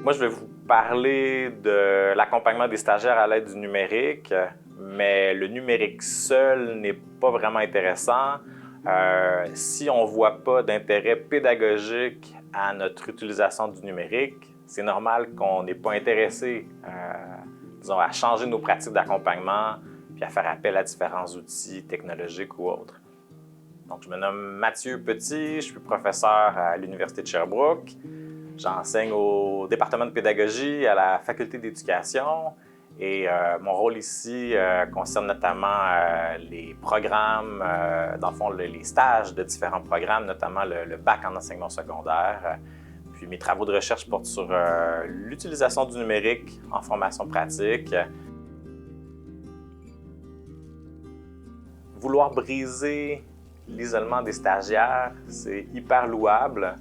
Moi, je vais vous parler de l'accompagnement des stagiaires à l'aide du numérique, mais le numérique seul n'est pas vraiment intéressant si on ne voit pas d'intérêt pédagogique à notre utilisation du numérique. C'est normal qu'on n'ait pas intéressé disons, à changer nos pratiques d'accompagnement puis à faire appel à différents outils technologiques ou autres. Donc, je me nomme Mathieu Petit, je suis professeur à l'Université de Sherbrooke. J'enseigne au département de pédagogie à la faculté d'éducation et mon rôle ici concerne notamment les programmes, dans le fond, les stages de différents programmes, notamment le bac en enseignement secondaire. Puis mes travaux de recherche portent sur l'utilisation du numérique en formation pratique. Vouloir briser l'isolement des stagiaires, c'est hyper louable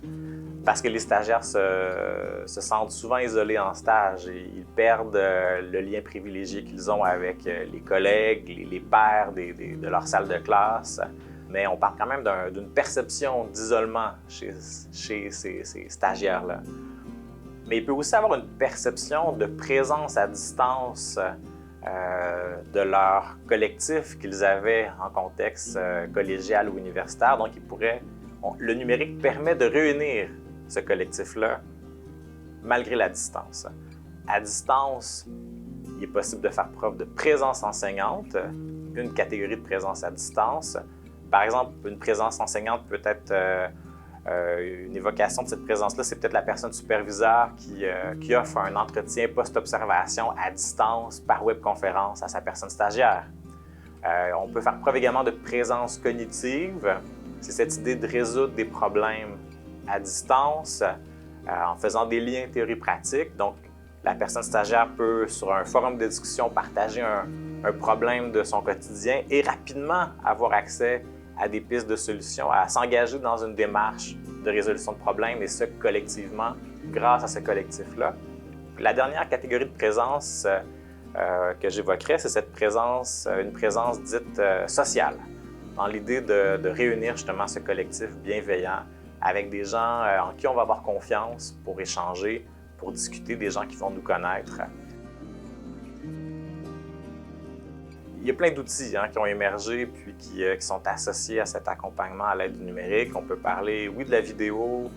parce que les stagiaires se sentent souvent isolés en stage et ils perdent le lien privilégié qu'ils ont avec les collègues, les pairs de leur salle de classe. Mais on parle quand même d'une perception d'isolement chez ces stagiaires-là. Mais il peut aussi avoir une perception de présence à distance de leur collectif qu'ils avaient en contexte collégial ou universitaire. Donc, le numérique permet de réunir ce collectif-là malgré la distance. À distance, il est possible de faire preuve de présence enseignante, une catégorie de présence à distance. Par exemple, une présence enseignante peut être une évocation de cette présence-là, c'est peut-être la personne superviseur qui offre un entretien post-observation à distance par webconférence à sa personne stagiaire. On peut faire preuve également de présence cognitive. C'est cette idée de résoudre des problèmes à distance en faisant des liens théorie-pratique. Donc, la personne stagiaire peut, sur un forum de discussion, partager un problème de son quotidien et rapidement avoir accès à des pistes de solutions, à s'engager dans une démarche de résolution de problèmes, et ce, collectivement, grâce à ce collectif-là. La dernière catégorie de présence que j'évoquerais, c'est cette présence, une présence dite sociale, dans l'idée de réunir justement ce collectif bienveillant avec des gens en qui on va avoir confiance pour échanger, pour discuter, des gens qui vont nous connaître. Il y a plein d'outils qui ont émergé puis qui sont associés à cet accompagnement à l'aide du numérique. On peut parler, oui, de la vidéo,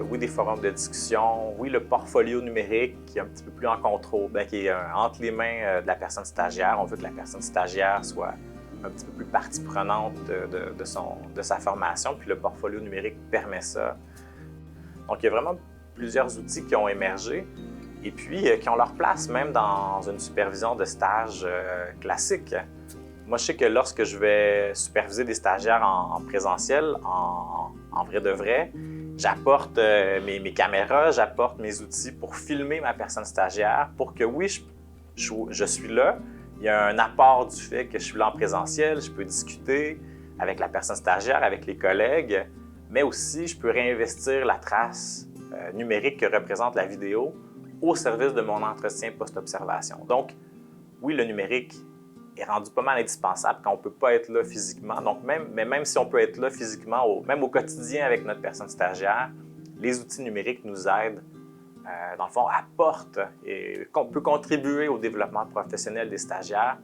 oui, des forums de discussion, oui, le portfolio numérique qui est un petit peu plus en contrôle, qui est entre les mains de la personne stagiaire. On veut que la personne stagiaire soit un petit peu plus partie prenante de sa formation, puis le portfolio numérique permet ça. Donc, il y a vraiment plusieurs outils qui ont émergé et puis qui ont leur place même dans une supervision de stage classique. Moi, je sais que lorsque je vais superviser des stagiaires en présentiel, en vrai de vrai, j'apporte mes caméras, j'apporte mes outils pour filmer ma personne stagiaire pour que, oui, je suis là. Il y a un apport du fait que je suis là en présentiel, je peux discuter avec la personne stagiaire, avec les collègues, mais aussi je peux réinvestir la trace numérique que représente la vidéo au service de mon entretien post-observation. Donc, oui, le numérique est rendu pas mal indispensable quand on ne peut pas être là physiquement. Donc, même si on peut être là physiquement, même au quotidien avec notre personne stagiaire, les outils numériques nous aident, dans le fond, apportent et peut contribuer au développement professionnel des stagiaires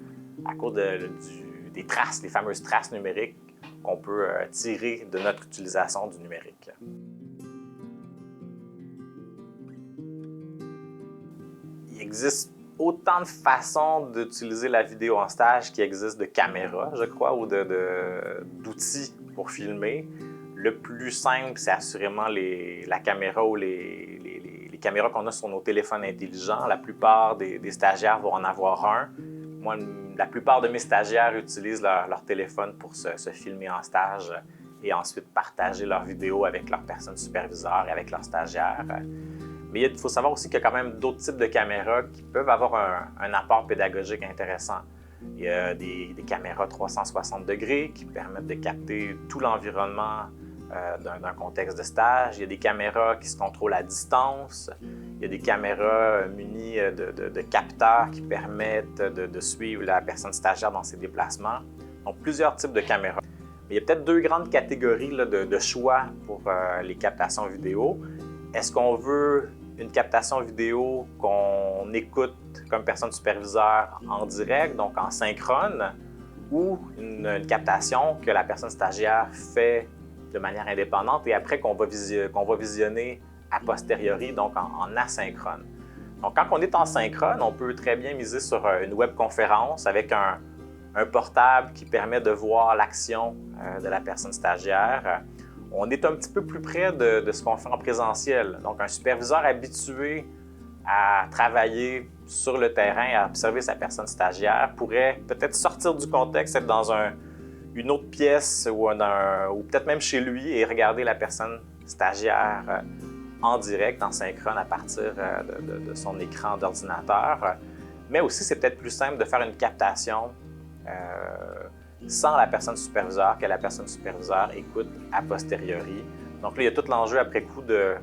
à cause des traces, les fameuses traces numériques qu'on peut tirer de notre utilisation du numérique. Il existe autant de façons d'utiliser la vidéo en stage qu'il existe de caméras, je crois, ou d'outils pour filmer. Le plus simple, c'est assurément la caméra ou les caméras qu'on a sur nos téléphones intelligents. La plupart des stagiaires vont en avoir un. Moi, la plupart de mes stagiaires utilisent leur téléphone pour se filmer en stage et ensuite partager leurs vidéos avec leur personne superviseur et avec leurs stagiaires. Mais il faut savoir aussi qu'il y a quand même d'autres types de caméras qui peuvent avoir un apport pédagogique intéressant. Il y a des caméras 360 degrés qui permettent de capter tout l'environnement d'un contexte de stage. Il y a des caméras qui se contrôlent à distance. Il y a des caméras munies de capteurs qui permettent de suivre la personne stagiaire dans ses déplacements. Donc, plusieurs types de caméras. Mais il y a peut-être deux grandes catégories là, de choix pour les captations vidéo. Est-ce qu'on veut une captation vidéo qu'on écoute comme personne superviseur en direct, donc en synchrone, ou une captation que la personne stagiaire fait de manière indépendante et après qu'on va visionner a posteriori, donc en asynchrone. Donc, quand on est en synchrone, on peut très bien miser sur une webconférence avec un portable qui permet de voir l'action de la personne stagiaire. On est un petit peu plus près de ce qu'on fait en présentiel. Donc, un superviseur habitué à travailler sur le terrain, à observer sa personne stagiaire, pourrait peut-être sortir du contexte, être dans une autre pièce ou peut-être même chez lui et regarder la personne stagiaire en direct, en synchrone à partir de son écran d'ordinateur. Mais aussi, c'est peut-être plus simple de faire une captation sans la personne superviseur, que la personne superviseur écoute a posteriori. Donc là, il y a tout l'enjeu après coup de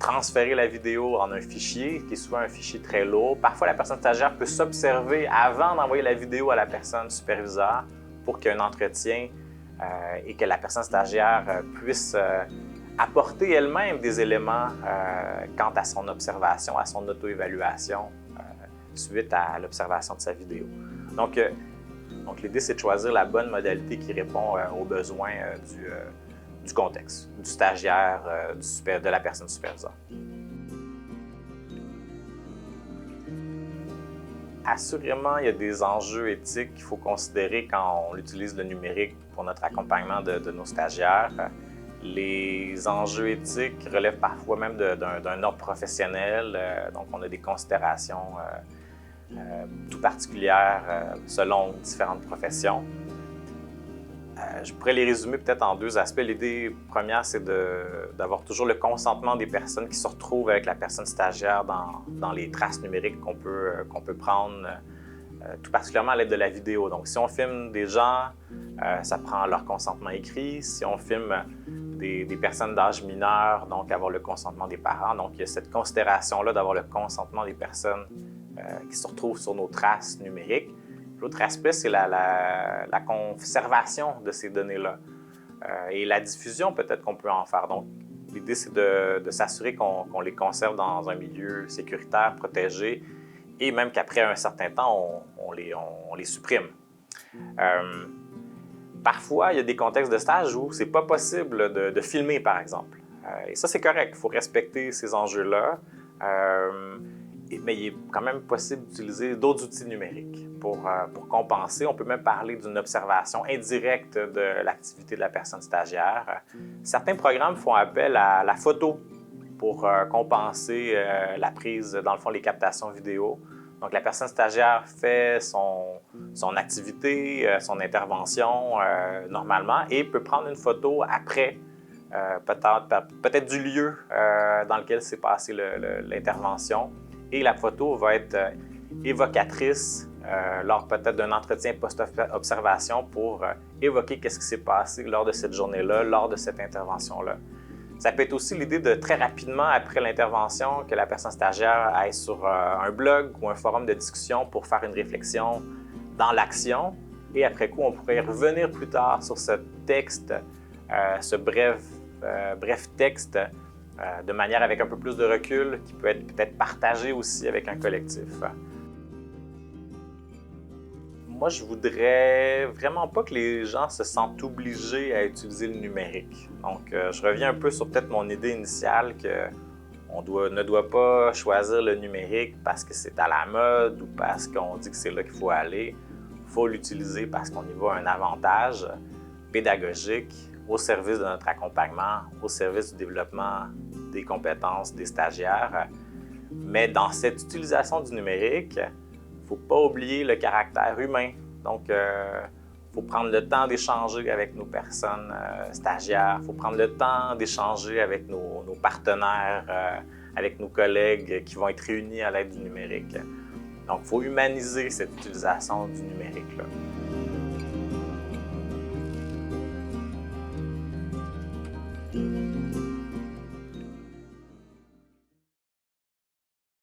transférer la vidéo en un fichier, qui est souvent un fichier très lourd. Parfois, la personne stagiaire peut s'observer avant d'envoyer la vidéo à la personne superviseur pour qu'il y ait un entretien et que la personne stagiaire puisse apporter elle-même des éléments quant à son observation, à son auto-évaluation suite à l'observation de sa vidéo. Donc l'idée, c'est de choisir la bonne modalité qui répond aux besoins du contexte, du stagiaire, de la personne superviseur. Assurément, il y a des enjeux éthiques qu'il faut considérer quand on utilise le numérique pour notre accompagnement de nos stagiaires. Les enjeux éthiques relèvent parfois même d'un ordre professionnel, donc on a des considérations tout particulières selon différentes professions. Je pourrais les résumer peut-être en deux aspects. L'idée première, c'est d'avoir toujours le consentement des personnes qui se retrouvent avec la personne stagiaire dans les traces numériques qu'on peut prendre, tout particulièrement à l'aide de la vidéo. Donc, si on filme des gens, ça prend leur consentement écrit. Si on filme des personnes d'âge mineur, donc avoir le consentement des parents. Donc, il y a cette considération-là d'avoir le consentement des personnes qui se retrouvent sur nos traces numériques. L'autre aspect, c'est la conservation de ces données-là et la diffusion peut-être qu'on peut en faire. Donc, l'idée, c'est de s'assurer qu'on les conserve dans un milieu sécuritaire, protégé, et même qu'après un certain temps, on les supprime. Parfois, il y a des contextes de stage où c'est pas possible de filmer, par exemple. Et ça, c'est correct. Il faut respecter ces enjeux-là. Mais il est quand même possible d'utiliser d'autres outils numériques pour compenser. On peut même parler d'une observation indirecte de l'activité de la personne stagiaire. Certains programmes font appel à la photo pour compenser la prise, dans le fond, les captations vidéo. Donc, la personne stagiaire fait son activité, son intervention normalement et peut prendre une photo après, peut-être du lieu dans lequel s'est passée l'intervention. Et la photo va être évocatrice lors peut-être d'un entretien post-observation pour évoquer qu'est-ce qui s'est passé lors de cette journée-là, lors de cette intervention-là. Ça peut être aussi l'idée de très rapidement, après l'intervention, que la personne stagiaire aille sur un blog ou un forum de discussion pour faire une réflexion dans l'action. Et après coup, on pourrait revenir plus tard sur ce texte, ce bref texte, de manière avec un peu plus de recul, qui peut être peut-être partagé aussi avec un collectif. Moi, je voudrais vraiment pas que les gens se sentent obligés à utiliser le numérique. Donc, je reviens un peu sur peut-être mon idée initiale qu'on ne doit pas choisir le numérique parce que c'est à la mode ou parce qu'on dit que c'est là qu'il faut aller. Il faut l'utiliser parce qu'on y voit un avantage pédagogique au service de notre accompagnement, au service du développement des compétences des stagiaires. Mais dans cette utilisation du numérique, il ne faut pas oublier le caractère humain. Donc, il faut prendre le temps d'échanger avec nos personnes stagiaires. Il faut prendre le temps d'échanger avec nos partenaires, avec nos collègues qui vont être réunis à l'aide du numérique. Donc, il faut humaniser cette utilisation du numérique-là.